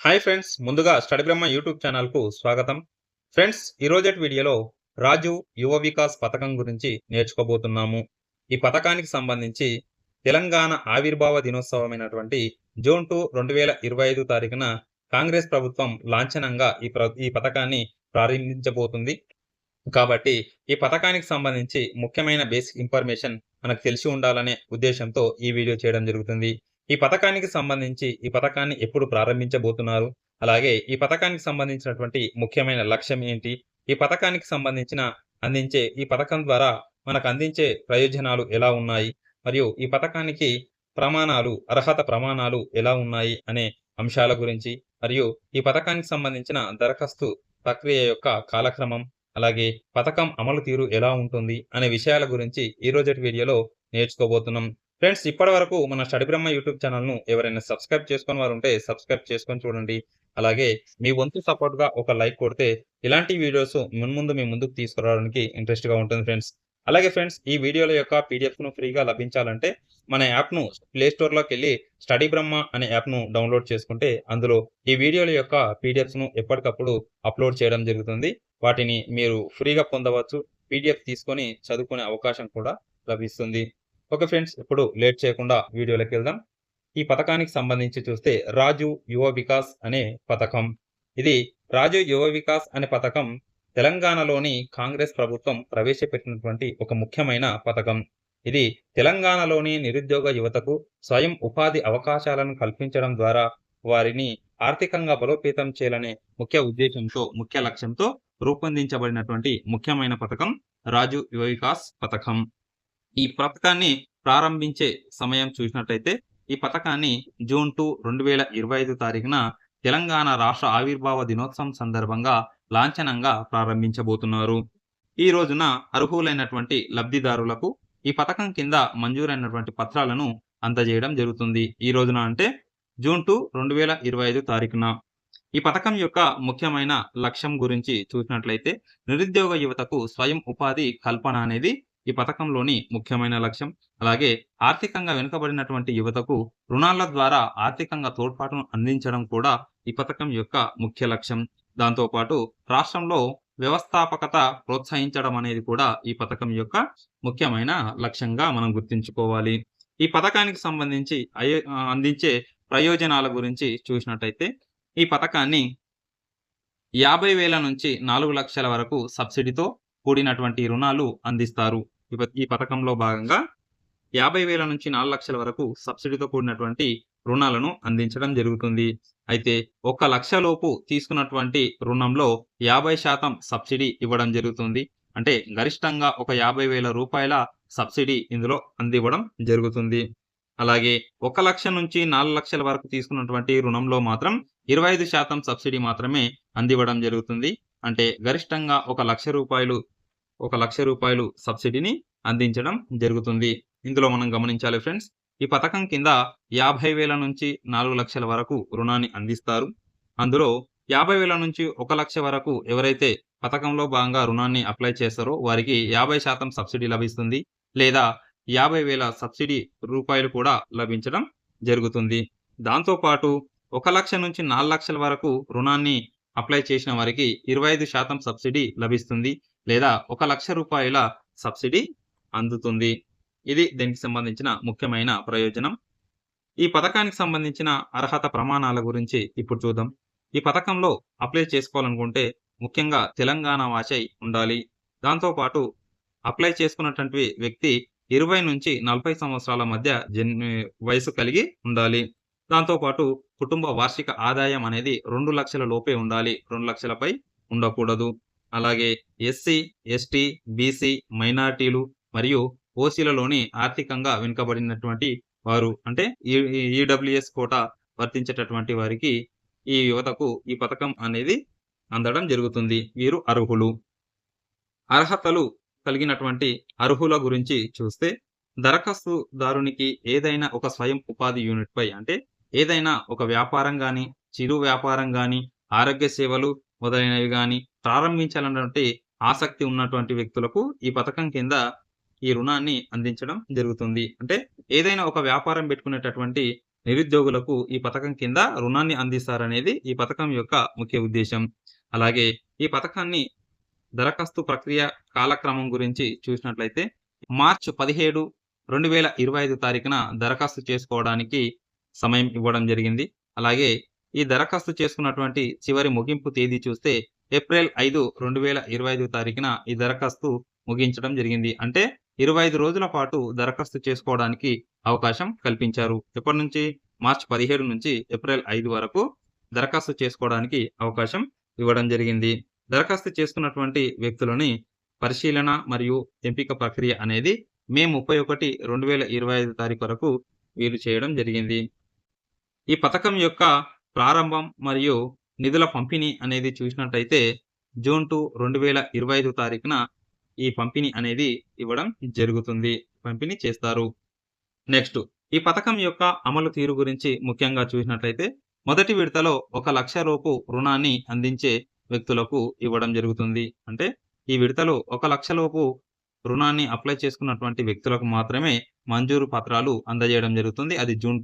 Hi friends, ముందుగా study బ్రహ్మ YouTube ఛానల్కు స్వాగతం. ఫ్రెండ్స్, ఈరోజటి వీడియోలో రాజు యువ వికాస్ పథకం గురించి నేర్చుకోబోతున్నాము. ఈ పథకానికి సంబంధించి తెలంగాణ ఆవిర్భావ దినోత్సవమైనటువంటి జూన్ 2 2025 తారీఖున కాంగ్రెస్ ప్రభుత్వం లాంఛనంగా ఈ పథకాన్ని ప్రారంభించబోతుంది. కాబట్టి ఈ పథకానికి సంబంధించి ముఖ్యమైన బేసిక్ ఇన్ఫర్మేషన్ మనకు తెలిసి ఉండాలనే ఉద్దేశంతో ఈ వీడియో చేయడం జరుగుతుంది. ఈ పథకానికి సంబంధించి ఈ పథకాన్ని ఎప్పుడు ప్రారంభించబోతున్నారు? అలాగే ఈ పథకానికి సంబంధించినటువంటి ముఖ్యమైన లక్ష్యం ఏంటి? ఈ పథకానికి సంబంధించిన ఈ పథకం ద్వారా మనకు అందించే ప్రయోజనాలు ఎలా ఉన్నాయి? మరియు ఈ పథకానికి అర్హత ప్రమాణాలు ఎలా ఉన్నాయి అనే అంశాల గురించి, మరియు ఈ పథకానికి సంబంధించిన దరఖాస్తు ప్రక్రియ యొక్క కాలక్రమం, అలాగే పథకం అమలు తీరు ఎలా ఉంటుంది అనే విషయాల గురించి ఈ రోజటి వీడియోలో నేర్చుకోబోతున్నాం. ఫ్రెండ్స్, ఇప్పటివరకు మన స్టడీ బ్రహ్మ యూట్యూబ్ ఛానల్‌ను ఎవరైనా సబ్స్క్రైబ్ చేసుకొని వారు ఉంటే సబ్స్క్రైబ్ చేసుకొని చూడండి. అలాగే మీ వంతు సపోర్ట్‌గా ఒక లైక్ కొడితే ఇలాంటి వీడియోస్ మున్ముందు మీ ముందుకు తీసుకురావడానికి ఇంట్రెస్ట్‌గా ఉంటుంది ఫ్రెండ్స్. అలాగే ఫ్రెండ్స్, ఈ వీడియోల యొక్క పీడీఎఫ్‌ను ఫ్రీగా లభించాలంటే మన యాప్‌ను ప్లే స్టోర్‌లోకెళ్ళి స్టడీ బ్రహ్మ అనే యాప్‌ను డౌన్‌లోడ్ చేసుకుంటే అందులో ఈ వీడియోల యొక్క పీడీఎఫ్స్‌ను ఎప్పటికప్పుడు అప్‌లోడ్ చేయడం జరుగుతుంది. వాటిని మీరు ఫ్రీగా పొందవచ్చు. పీడీఎఫ్ తీసుకొని చదువుకునే అవకాశం కూడా లభిస్తుంది. ఓకే ఫ్రెండ్స్, ఇప్పుడు లేట్ చేయకుండా వీడియోలోకెళ్దాం. ఈ పథకానికి సంబంధించి చూస్తే రాజు యువ వికాస్ అనే పథకం. ఇది రాజు యువ వికాస్ అనే పథకం తెలంగాణలోని కాంగ్రెస్ ప్రభుత్వం ప్రవేశపెట్టినటువంటి ఒక ముఖ్యమైన పథకం. ఇది తెలంగాణలోని నిరుద్యోగ యువతకు స్వయం ఉపాధి అవకాశాలను కల్పించడం ద్వారా వారిని ఆర్థికంగా బలోపేతం చేయాలనే ముఖ్య లక్ష్యంతో రూపొందించబడినటువంటి ముఖ్యమైన పథకం రాజు యువ వికాస్ పథకం. ఈ పథకాన్ని ప్రారంభించే సమయం చూసినట్లయితే ఈ పథకాన్ని జూన్ 2 2025 తారీఖున తెలంగాణ రాష్ట్ర ఆవిర్భావ దినోత్సవం సందర్భంగా లాంఛనంగా ప్రారంభించబోతున్నారు. ఈ రోజున అర్హులైనటువంటి లబ్ధిదారులకు ఈ పథకం కింద మంజూరైనటువంటి పత్రాలను అందజేయడం జరుగుతుంది. ఈ రోజున అంటే జూన్ 2 2025 తారీఖున. ఈ పథకం యొక్క ముఖ్యమైన లక్ష్యం గురించి చూసినట్లయితే నిరుద్యోగ యువతకు స్వయం ఉపాధి కల్పన అనేది ఈ పథకంలోని ముఖ్యమైన లక్ష్యం. అలాగే ఆర్థికంగా వెనుకబడినటువంటి యువతకు రుణాల ద్వారా ఆర్థికంగా తోడ్పాటును అందించడం కూడా ఈ పథకం యొక్క ముఖ్య లక్ష్యం. దాంతోపాటు రాష్ట్రంలో వ్యవస్థాపకత ప్రోత్సహించడం అనేది కూడా ఈ పథకం యొక్క ముఖ్యమైన లక్ష్యంగా మనం గుర్తుంచుకోవాలి. ఈ పథకానికి సంబంధించి అందించే ప్రయోజనాల గురించి చూసినట్టయితే ఈ పథకాన్ని 50,000 నుంచి 4 లక్షల వరకు సబ్సిడీతో కూడినటువంటి రుణాలు అందిస్తారు. ఈ పథకంలో భాగంగా 50,000 నుంచి 4 లక్షల వరకు సబ్సిడీతో కూడినటువంటి రుణాలను అందించడం జరుగుతుంది. అయితే 1 లక్ష లోపు తీసుకున్నటువంటి రుణంలో 50% సబ్సిడీ ఇవ్వడం జరుగుతుంది. అంటే గరిష్టంగా ఒక 50,000 రూపాయల సబ్సిడీ ఇందులో అందివ్వడం జరుగుతుంది. అలాగే 1 లక్ష నుంచి 4 లక్షల వరకు తీసుకున్నటువంటి రుణంలో మాత్రం 25% సబ్సిడీ మాత్రమే అందివ్వడం జరుగుతుంది. అంటే గరిష్టంగా 1 లక్ష రూపాయలు సబ్సిడీని అందించడం జరుగుతుంది. ఇందులో మనం గమనించాలి ఫ్రెండ్స్, ఈ పథకం కింద 50,000 నుంచి 4 లక్షల వరకు రుణాన్ని అందిస్తారు. అందులో 50,000 నుంచి 1 లక్ష వరకు ఎవరైతే పథకంలో భాగంగా రుణాన్ని అప్లై చేస్తారో వారికి 50% సబ్సిడీ లభిస్తుంది. లేదా 50,000 సబ్సిడీ రూపాయలు కూడా లభించడం జరుగుతుంది. దాంతో పాటు 1 లక్ష నుంచి 4 లక్షల వరకు రుణాన్ని అప్లై చేసిన వారికి 25% సబ్సిడీ లభిస్తుంది. లేదా 1 లక్ష రూపాయల సబ్సిడీ అందుతుంది. ఇది దీనికి సంబంధించిన ముఖ్యమైన ప్రయోజనం. ఈ పథకానికి సంబంధించిన అర్హత ప్రమాణాల గురించి ఇప్పుడు చూద్దాం. ఈ పథకంలో అప్లై చేసుకోవాలనుకుంటే ముఖ్యంగా తెలంగాణ వాసి ఉండాలి. దాంతో పాటు అప్లై చేసుకున్నటువంటి వ్యక్తి 20 నుంచి 40 సంవత్సరాల మధ్య వయసు కలిగి ఉండాలి. దాంతో పాటు కుటుంబ వార్షిక ఆదాయం అనేది 2 లక్షల లోపే ఉండాలి. 2 లక్షలపై ఉండకూడదు. అలాగే ఎస్సీ, ఎస్టీ, బీసీ, మైనారిటీలు మరియు ఓసీలలోని ఆర్థికంగా వెనుకబడినటువంటి వారు అంటే ఈడబ్ల్యూఎస్ కోటా వర్తించేటటువంటి వారికి ఈ యువతకు ఈ పథకం అనేది అందడం జరుగుతుంది. వీరు అర్హులు. అర్హతలు కలిగినటువంటి అర్హుల గురించి చూస్తే దరఖాస్తుదారునికి ఏదైనా ఒక స్వయం ఉపాధి యూనిట్ పై అంటే ఏదైనా ఒక వ్యాపారం గాని, చిరు వ్యాపారం గాని, ఆరోగ్య సేవలు మొదలైనవి గాని ప్రారంభించాలన్నటువంటి ఆసక్తి ఉన్నటువంటి వ్యక్తులకు ఈ పథకం కింద ఈ రుణాన్ని అందించడం జరుగుతుంది. అంటే ఏదైనా ఒక వ్యాపారం పెట్టుకునేటటువంటి నిరుద్యోగులకు ఈ పథకం కింద రుణాన్ని అందిస్తారనేది ఈ పథకం యొక్క ముఖ్య ఉద్దేశ్యం. అలాగే ఈ పథకాన్ని దరఖాస్తు ప్రక్రియ కాలక్రమం గురించి చూసినట్లయితే మార్చి 17, 2025 తారీఖున దరఖాస్తు చేసుకోవడానికి సమయం ఇవ్వడం జరిగింది. అలాగే ఈ దరఖాస్తు చేసుకున్నటువంటి చివరి ముగింపు తేదీ చూస్తే ఏప్రిల్ 5, 2025 తారీఖున ఈ దరఖాస్తు ముగించడం జరిగింది. అంటే 25 రోజుల పాటు దరఖాస్తు చేసుకోవడానికి అవకాశం కల్పించారు. ఎప్పటి నుంచి? మార్చి 17 నుంచి ఏప్రిల్ 5 వరకు దరఖాస్తు చేసుకోవడానికి అవకాశం ఇవ్వడం జరిగింది. దరఖాస్తు చేసుకున్నటువంటి వ్యక్తులని పరిశీలన మరియు ఎంపిక ప్రక్రియ అనేది మే 31, 2025 తారీఖు వరకు వీరు చేయడం జరిగింది. ఈ పథకం యొక్క ప్రారంభం మరియు నిధుల పంపిణీ అనేది చూసినట్టయితే జూన్ 2, 2025 తారీఖున ఈ పంపిణీ అనేది ఇవ్వడం జరుగుతుంది. పంపిణీ చేస్తారు. నెక్స్ట్ ఈ పథకం యొక్క అమలు తీరు గురించి ముఖ్యంగా చూసినట్లయితే మొదటి విడతలో 1 లక్ష రూపు రుణాన్ని అందించే వ్యక్తులకు ఇవ్వడం జరుగుతుంది. అంటే ఈ విడతలో 1 లక్ష లోపు రుణాన్ని అప్లై చేసుకున్నటువంటి వ్యక్తులకు మాత్రమే మంజూరు పత్రాలు అందజేయడం జరుగుతుంది. అది జూన్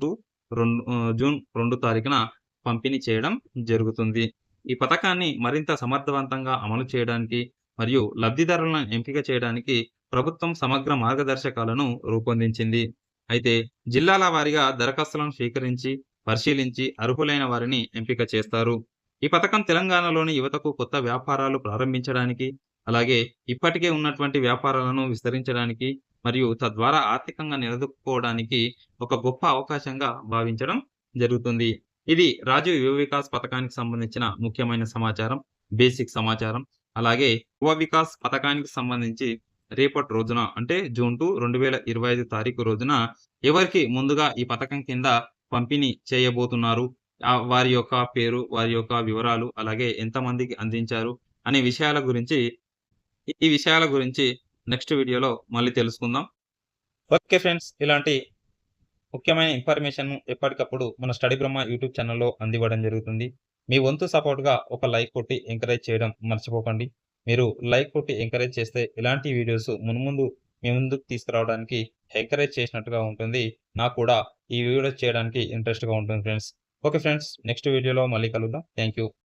2 తారీఖున పంపిణీ చేయడం జరుగుతుంది. ఈ పథకాన్ని మరింత సమర్థవంతంగా అమలు చేయడానికి మరియు లబ్ధిదారులను ఎంపిక చేయడానికి ప్రభుత్వం సమగ్ర మార్గదర్శకాలను రూపొందించింది. అయితే జిల్లాల వారీగా దరఖాస్తులను స్వీకరించి, పరిశీలించి అర్హులైన వారిని ఎంపిక చేస్తారు. ఈ పథకం తెలంగాణలోని యువతకు కొత్త వ్యాపారాలు ప్రారంభించడానికి, అలాగే ఇప్పటికే ఉన్నటువంటి వ్యాపారాలను విస్తరించడానికి మరియు తద్వారా ఆర్థికంగా నిలదొక్కుకోవడానికి ఒక గొప్ప అవకాశంగా భావించడం జరుగుతుంది. ఇది రాజీవ్ యువ వికాస్ పథకానికి సంబంధించిన ముఖ్యమైన సమాచారం, బేసిక్ సమాచారం. అలాగే యువ వికాస్ పథకానికి సంబంధించి రేపటి రోజున అంటే జూన్ 2, 2025 తారీఖు రోజున ఎవరికి ముందుగా ఈ పథకం కింద పంపిణీ చేయబోతున్నారు, వారి యొక్క పేరు, వారి యొక్క వివరాలు, అలాగే ఎంతమందికి అందించారు అనే విషయాల గురించి ఈ విషయాల గురించి నెక్స్ట్ వీడియోలో మళ్ళీ తెలుసుకుందాం. ఓకే ఫ్రెండ్స్, ఇలాంటి ముఖ్యమైన ఇన్ఫర్మేషన్ ఎప్పటికప్పుడు మన స్టడీ బ్రహ్మ యూట్యూబ్ ఛానల్లో అందివ్వడం జరుగుతుంది. మీ వంతు సపోర్ట్‌గా ఒక లైక్ కొట్టి ఎంకరేజ్ చేయడం మర్చిపోకండి. మీరు లైక్ కొట్టి ఎంకరేజ్ చేస్తే ఇలాంటి వీడియోస్ మున్ముందు మీ ముందుకు తీసుకురావడానికి ఎంకరేజ్ చేసినట్టుగా ఉంటుంది. నాకు కూడా ఈ వీడియోస్ చేయడానికి ఇంట్రెస్ట్‌గా ఉంటుంది ఫ్రెండ్స్. ఓకే ఫ్రెండ్స్, నెక్స్ట్ వీడియోలో మళ్ళీ కలుద్దాం. Thank you.